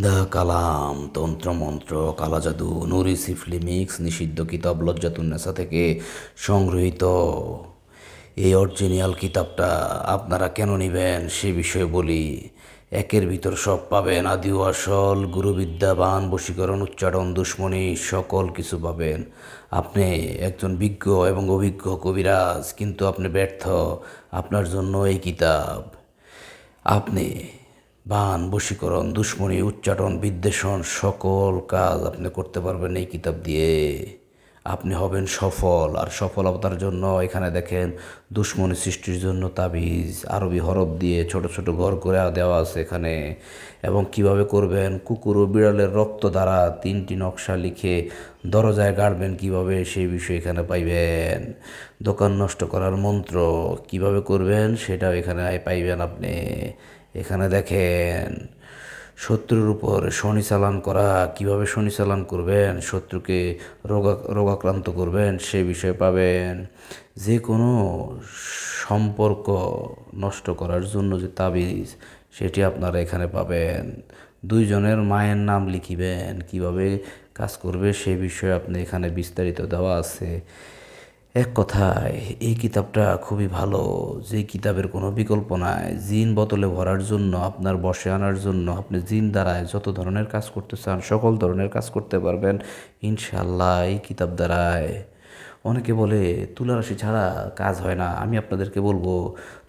The কালাম, তন্ত্রমন্ত্র, কালা জাদু, নুরি সিফলি মিক্স, নিষিদ্ধ কিতাব লজ্জাতুন্নেসা থেকে সংগৃহীত। এই অরিজিনাল কিতাবটা আপনারা কেন নেবেন সে বিষয়ে বলি। একের ভিতর সব পাবেন, আদি ও আসল, গুরুবিদ্যা, বান, বশীকরণ, উচ্চারণ, দুশ্মনী, সকল কিছু পাবেন। আপনি একজন বিজ্ঞ এবং অভিজ্ঞ কবিরাজ, কিন্তু আপনি ব্যর্থ। আপনার জন্য এই কিতাব। আপনি বান, বশীকরণ, দুশ্মনী, উচ্চাটন, বিদ্বেষণ সকল কাজ আপনি করতে পারবেন এই কিতাব দিয়ে। আপনি হবেন সফল। আর সফলতার জন্য এখানে দেখেন দুশ্মনী সৃষ্টির জন্য তাবিজ, আরবি হরফ দিয়ে ছোট ছোট ঘর করে দেওয়া আছে এখানে। এবং কিভাবে করবেন, কুকুর ও বিড়ালের রক্ত দ্বারা 3টি নকশা লিখে দরজায় গাড়বেন কিভাবে, সেই বিষয়ে এখানে পাইবেন। দোকান নষ্ট করার মন্ত্র কিভাবে করবেন সেটাও এখানে পাইবেন আপনি। এখানে দেখেন শত্রুর উপর শনি চালান করা, কিভাবে শনি চালান করবেন, শত্রুকে রোগাক্রান্ত করবেন সে বিষয়ে পাবেন। যে কোনো সম্পর্ক নষ্ট করার জন্য যে তাবিজ, সেটি আপনারা এখানে পাবেন। দুইজনের মায়ের নাম লিখিবেন, কিভাবে কাজ করবে সে বিষয়ে আপনি এখানে বিস্তারিত দেওয়া আছে। এক কথায় এই কিতাবটা খুবই ভালো, যে কিতাবের কোনো বিকল্প নাই। জিন বোতলে ভরার জন্য, আপনার বশে আনার জন্য, আপনি জিন দ্বারায় যত ধরনের কাজ করতে চান সকল ধরনের কাজ করতে পারবেন ইনশাল্লাহ এই কিতাব দ্বারায়। অনেকে বলে তুলারাশি ছাড়া কাজ হয় না, আমি আপনাদেরকে বলবো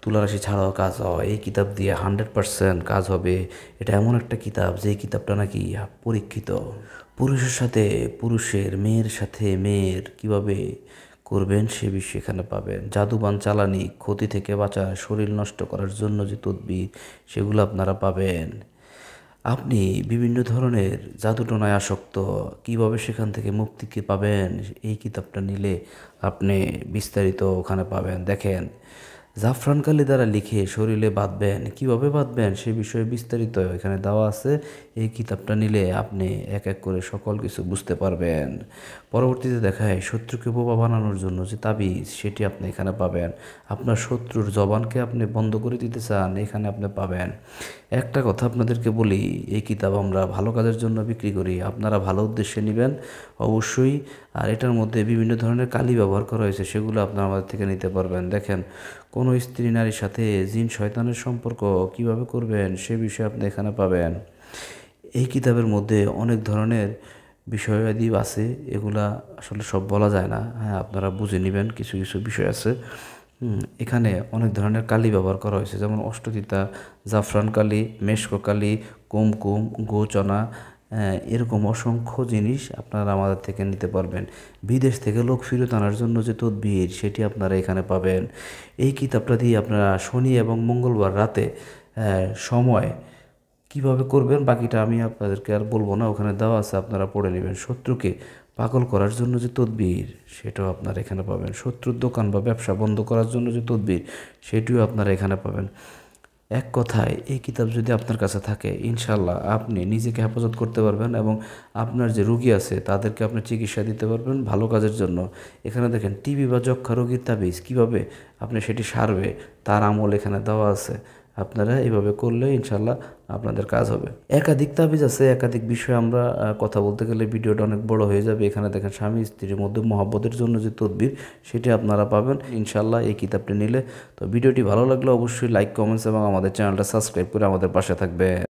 তুলারাশি ছাড়াও কাজ হয়। এই কিতাব দিয়ে 100% কাজ হবে। এটা এমন একটা কিতাব, যে কিতাবটা নাকি পরীক্ষিত। পুরুষের সাথে পুরুষের, মেয়ের সাথে মেয়ের কিভাবে করবেন সে বিষয়ে এখানে পাবেন। জাদুবান চালানি, ক্ষতি থেকে বাঁচা, শরীর নষ্ট করার জন্য যে তদবির, সেগুলো আপনারা পাবেন। আপনি বিভিন্ন ধরনের জাদুটোনায় আসক্ত, কিভাবে সেখান থেকে মুক্তিকে পাবেন এই কিতাবটা নিলে আপনি বিস্তারিত ওখানে পাবেন। দেখেন জাফরান কালি দ্বারা লিখে শরীরে বাঁধবেন, কিভাবে বাঁধবেন সে বিষয়ে বিস্তারিত এখানে দেওয়া আছে। এই কিতাবটা নিলে আপনি এক এক করে সকল কিছু বুঝতে পারবেন। পরবর্তীতে দেখায় শত্রুকে বোবা বানানোর জন্য যে তাবিজ, সেটি আপনি এখানে পাবেন। আপনার শত্রুর জবানকে আপনি বন্ধ করে দিতে চান, এখানে আপনি পাবেন। একটা কথা আপনাদেরকে বলি, এই কিতাব আমরা ভালো কাজের জন্য বিক্রি করি, আপনারা ভালো উদ্দেশ্যে নেবেন অবশ্যই। আর এটার মধ্যে বিভিন্ন ধরনের কালি ব্যবহার করা হয়েছে, সেগুলো আপনারা আমাদের থেকে নিতে পারবেন। দেখেন কোনো স্ত্রী নারীর সাথে জিন শয়তানের সম্পর্ক কিভাবে করবেন সে বিষয়ে আপনি এখানে পাবেন। এই কিতাবের মধ্যে অনেক ধরনের বিষয়াদি আছে, এগুলা আসলে সব বলা যায় না। হ্যাঁ, আপনারা বুঝে নেবেন, কিছু কিছু বিষয় আছে। এখানে অনেক ধরনের কালি ব্যবহার করা হয়েছে, যেমন অষ্টতিতা, জাফরান কালি, মেশকো কালি, কুমকুম, গোচনা, এরকম অসংখ্য জিনিস আপনারা আমাদের থেকে নিতে পারবেন। বিদেশ থেকে লোক ফেরত আনার জন্য যে তদবির, সেটি আপনারা এখানে পাবেন। এই কিতাবটা দিয়ে আপনারা শনি এবং মঙ্গলবার রাতে সময় কিভাবে করবেন বাকিটা আমি আপনাদেরকে আর বলবো না, ওখানে দেওয়া আছে, আপনারা পড়ে নেবেন। শত্রুকে পাগল করার জন্য যে তদবির, সেটাও আপনারা এখানে পাবেন। শত্রুর দোকান বা ব্যবসা বন্ধ করার জন্য যে তদবির, সেটিও আপনারা এখানে পাবেন। এক কথায় এই কিতাব যদি আপনার কাছে থাকে ইনশাল্লাহ আপনি নিজেকে হেফাজত করতে পারবেন, এবং আপনার যে রুগী আছে তাদেরকে আপনি চিকিৎসা দিতে পারবেন ভালো কাজের জন্য। এখানে দেখেন টিবি বা যক্ষা রোগীর তাবিজ কীভাবে আপনি সেটি সারবে তার আমল এখানে দেওয়া আছে। আপনারা এভাবে করলে ইনশাল্লাহ আপনাদের কাজ হবে। একাধিক তাবিজ আছে, একাধিক বিষয়ে আমরা কথা বলতে গেলে ভিডিওটা অনেক বড় হয়ে যাবে। এখানে দেখেন স্বামী স্ত্রীর মধ্যে মহব্বতের জন্য যে তদবির, সেটি আপনারা পাবেন ইনশাল্লাহ এই কিতাবটি নিলে। তো ভিডিওটি ভালো লাগলে অবশ্যই লাইক, কমেন্টস এবং আমাদের চ্যানেলটা সাবস্ক্রাইব করে আমাদের পাশে থাকবে।